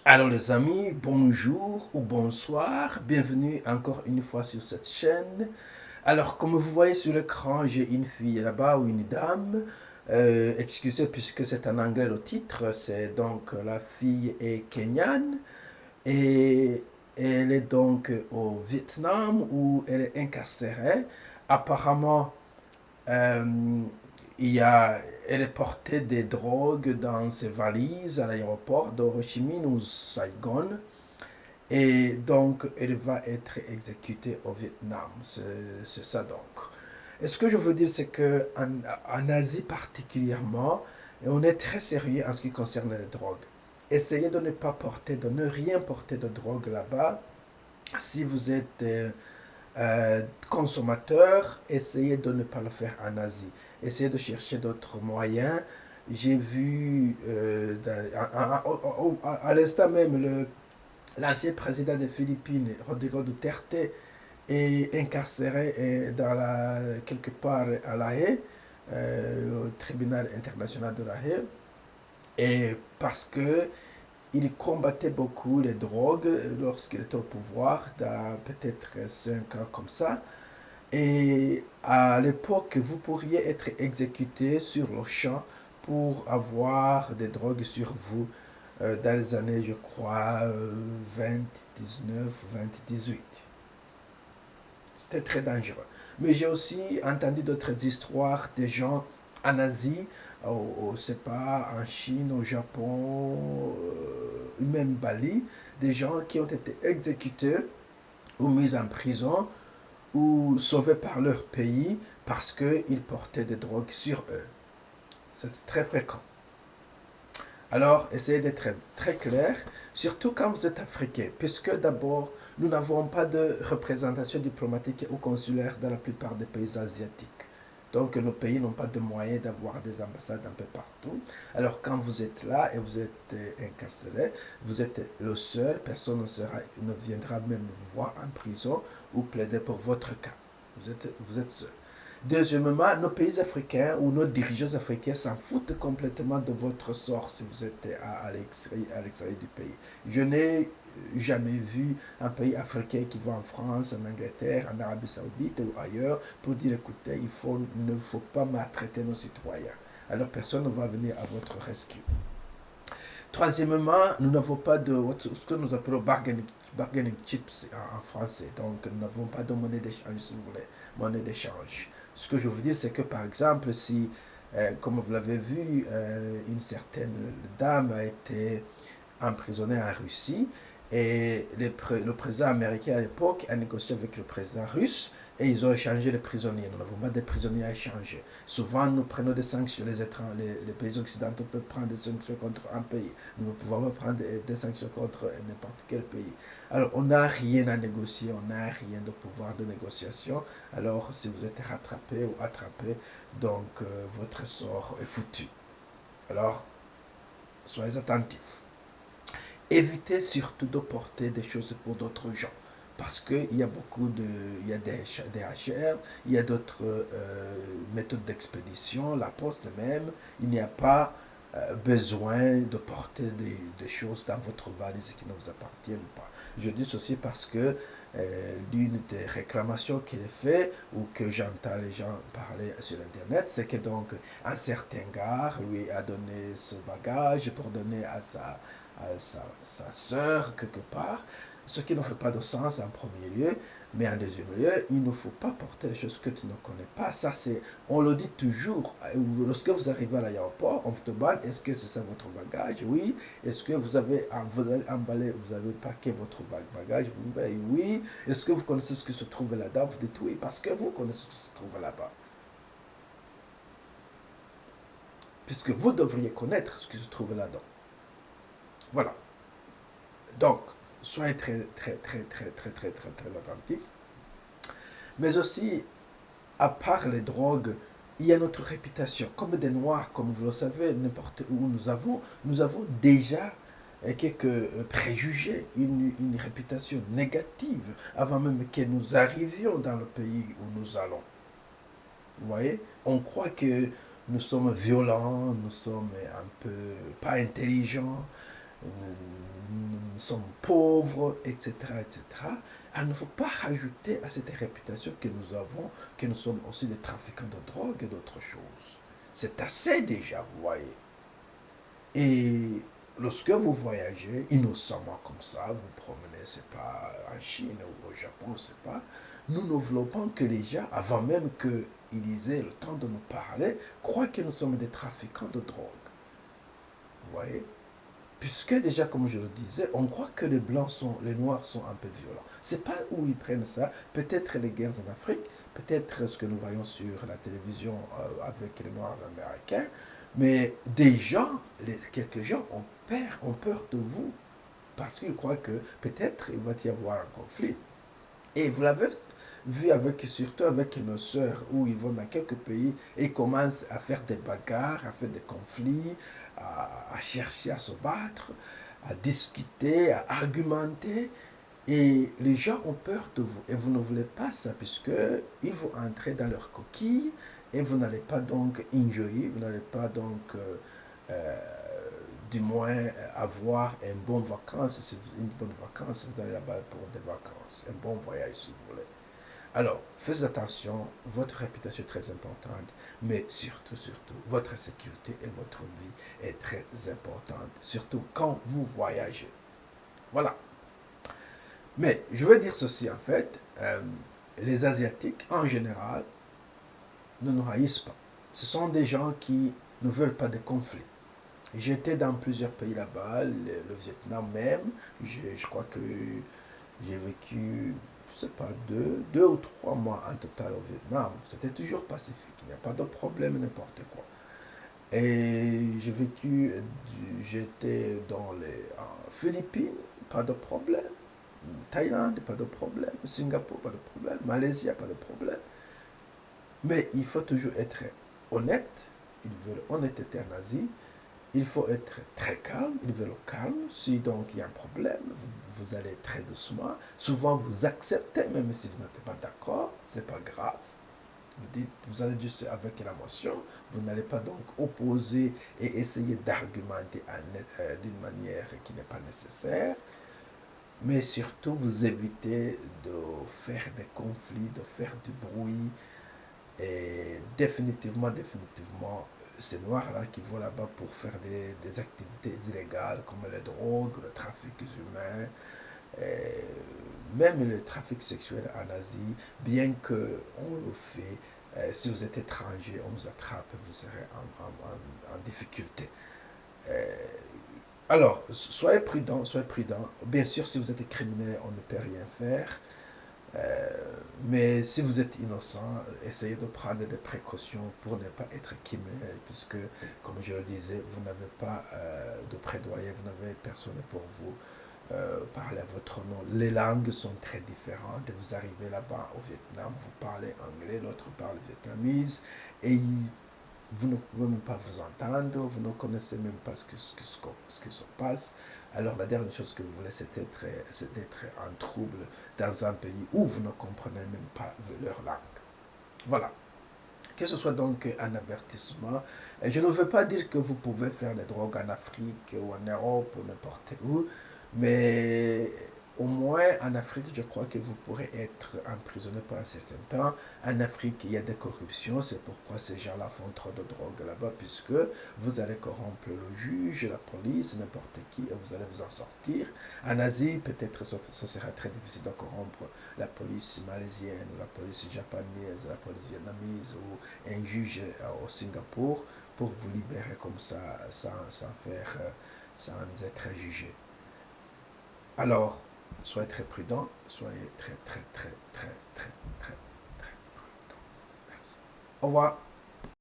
Alors les amis, bonjour ou bonsoir, bienvenue encore une fois sur cette chaîne. Alors comme vous voyez sur l'écran, j'ai une fille là-bas ou une dame. Excusez puisque c'est en anglais le titre, c'est donc la fille est kenyane et elle est donc au Vietnam où elle est incarcérée. Apparemment, euh, il y a, elle est portée des drogues dans ses valises à l'aéroport de Ho Chi Minh ou Saigon. Et donc, elle va être exécutée au Vietnam. C'est ça donc. Et ce que je veux dire, c'est qu'en Asie particulièrement, on est très sérieux en ce qui concerne les drogues. Essayez de ne pas porter, de ne rien porter de drogue là-bas. Si vous êtes consommateur, essayez de ne pas le faire en Asie. Essayez de chercher d'autres moyens. J'ai vu à l'instant même l'ancien président des Philippines, Rodrigo Duterte, est incarcéré quelque part à La Haye, au tribunal international de La Haye, et parce que il combattait beaucoup les drogues lorsqu'il était au pouvoir, dans peut-être 5 ans comme ça. Et à l'époque, vous pourriez être exécuté sur le champ pour avoir des drogues sur vous dans les années, je crois, 2019, 2018. C'était très dangereux. Mais j'ai aussi entendu d'autres histoires des gens en Asie, c'est pas, en Chine, au Japon, même Bali, des gens qui ont été exécutés ou mis en prison ou sauvés par leur pays parce qu'ils portaient des drogues sur eux. C'est très fréquent. Alors, essayez d'être très clair, surtout quand vous êtes africain, puisque d'abord, nous n'avons pas de représentation diplomatique ou consulaire dans la plupart des pays asiatiques. Donc, nos pays n'ont pas de moyens d'avoir des ambassades un peu partout. Alors, quand vous êtes là et vous êtes incarcéré, vous êtes le seul, personne ne viendra même vous voir en prison ou plaider pour votre cas. Vous êtes seul. Deuxièmement, nos pays africains ou nos dirigeants africains s'en foutent complètement de votre sort si vous êtes à l'extérieur du pays. Je n'ai jamais vu un pays africain qui va en France, en Angleterre, en Arabie Saoudite ou ailleurs pour dire écoutez, il ne faut pas maltraiter nos citoyens. Alors personne ne va venir à votre rescue. Troisièmement, nous n'avons pas de ce que nous appelons bargaining chips en français. Donc, nous n'avons pas de monnaie d'échange, si vous voulez, monnaie d'échange. Ce que je veux dire, c'est que par exemple, si, comme vous l'avez vu, une certaine dame a été emprisonnée en Russie et le président américain à l'époque a négocié avec le président russe et ils ont échangé les prisonniers. Nous n'avons pas de prisonniers à échanger. Souvent, nous prenons des sanctions. Les pays occidentaux peuvent prendre des sanctions contre un pays. Nous ne pouvons pas prendre des sanctions contre n'importe quel pays. Alors, on n'a rien à négocier, on n'a rien de pouvoir de négociation. Alors, si vous êtes rattrapé ou attrapé, donc votre sort est foutu. Alors, soyez attentifs. Évitez surtout de porter des choses pour d'autres gens. Parce qu'il y a beaucoup de. Il y a des HR, il y a d'autres méthodes d'expédition, la poste même. Il n'y a pas besoin de porter des choses dans votre valise qui ne vous appartiennent pas. Je dis ceci parce que l'une des réclamations qu'il est fait ou que j'entends les gens parler sur Internet, c'est que donc un certain gars lui a donné ce bagage pour donner à sa sœur quelque part, ce qui ne fait pas de sens en premier lieu, mais en deuxième lieu, il ne faut pas porter les choses que tu ne connais pas. Ça, c'est, on le dit toujours. Lorsque vous arrivez à l'aéroport, on vous demande est-ce que c'est ça votre bagage? Oui. Est-ce que vous avez emballé, vous avez paqué votre bagage? Vous dites oui. Est-ce que vous connaissez ce qui se trouve là-dedans? Vous dites oui, parce que vous connaissez ce qui se trouve là-bas. Puisque vous devriez connaître ce qui se trouve là-dedans. Voilà. Donc, soyez très attentifs. Mais aussi, à part les drogues, il y a notre réputation. Comme des Noirs, comme vous le savez, n'importe où nous avons déjà quelques préjugés, une réputation négative avant même que nous arrivions dans le pays où nous allons. Vous voyez, on croit que nous sommes violents, nous sommes un peu pas intelligents, nous sommes pauvres, etc., etc. Alors, il ne faut pas rajouter à cette réputation que nous avons que nous sommes aussi des trafiquants de drogue et d'autres choses. C'est assez déjà, vous voyez. Et lorsque vous voyagez innocemment comme ça, vous promenez, c'est pas en Chine ou au Japon, c'est pas, nous ne voulons pas que les gens, avant même qu'ils aient le temps de nous parler, croient que nous sommes des trafiquants de drogue. Vous voyez? Puisque déjà, comme je le disais, on croit que les Noirs sont un peu violents. C'est pas où ils prennent ça. Peut-être les guerres en Afrique, peut-être ce que nous voyons sur la télévision avec les Noirs américains, mais des gens, quelques gens ont peur de vous parce qu'ils croient que peut-être il va y avoir un conflit. Et vous l'avez vu avec, surtout avec nos sœurs, où ils vont dans quelques pays et commencent à faire des bagarres, à faire des conflits, à chercher à se battre, à discuter, à argumenter. Et les gens ont peur de vous. Et vous ne voulez pas ça, puisque ils vont entrer dans leur coquille et vous n'allez pas donc enjoy, vous n'allez pas donc euh, du moins avoir une bonne vacance, une bonne vacance, vous allez là-bas pour des vacances, un bon voyage si vous voulez. Alors, faites attention, votre réputation est très importante, mais surtout, surtout, votre sécurité et votre vie est très importante, surtout quand vous voyagez. Voilà. Mais je veux dire ceci en fait, les Asiatiques en général ne nous haïssent pas. Ce sont des gens qui ne veulent pas de conflits. J'étais dans plusieurs pays là-bas, le Vietnam même. Je crois que j'ai vécu, je sais pas, deux ou trois mois en total au Vietnam. C'était toujours pacifique, il n'y a pas de problème, n'importe quoi. Et j'étais dans les Philippines, pas de problème. Thaïlande, pas de problème. Singapour, pas de problème. Malaisie, pas de problème. Mais il faut toujours être honnête. Ils veulent honnêteté en Asie. Il faut être très calme, ils veulent le calme. Si donc il y a un problème, vous allez très doucement. Souvent vous acceptez, même si vous n'êtes pas d'accord, c'est pas grave. Vous dites, vous allez juste avec l'émotion, vous n'allez pas donc opposer et essayer d'argumenter d'une manière qui n'est pas nécessaire. Mais surtout, vous évitez de faire des conflits, de faire du bruit. Et définitivement, ces noirs-là qui vont là-bas pour faire des activités illégales comme les drogues, le trafic humain, et même le trafic sexuel en Asie, bien qu'on le fait, si vous êtes étranger, on vous attrape, vous serez en difficulté. Euh, alors, soyez prudents, soyez prudents. Bien sûr, si vous êtes criminel, on ne peut rien faire. Euh, mais si vous êtes innocent, essayez de prendre des précautions pour ne pas être criminel, puisque, comme je le disais, vous n'avez pas de plaidoyer, vous n'avez personne pour vous parler à votre nom. Les langues sont très différentes. Vous arrivez là-bas au Vietnam, vous parlez anglais, l'autre parle vietnamese, et vous ne pouvez même pas vous entendre, vous ne connaissez même pas ce qui se passe. Alors la dernière chose que vous voulez, c'est d'être en trouble dans un pays où vous ne comprenez même pas leur langue. Voilà. Que ce soit donc un avertissement. Et je ne veux pas dire que vous pouvez faire des drogues en Afrique ou en Europe ou n'importe où, mais au moins en Afrique, je crois que vous pourrez être emprisonné pour un certain temps. En Afrique, il y a des corruptions, c'est pourquoi ces gens-là font trop de drogue là-bas, puisque vous allez corrompre le juge, la police, n'importe qui, et vous allez vous en sortir. En Asie, peut-être ce sera très difficile de corrompre la police malaisienne, la police japonaise, la police vietnamese ou un juge au Singapour pour vous libérer comme ça sans être jugé. Alors, soyez très prudent, soyez très, très, très, très, très, très, très prudent. Merci. Au revoir.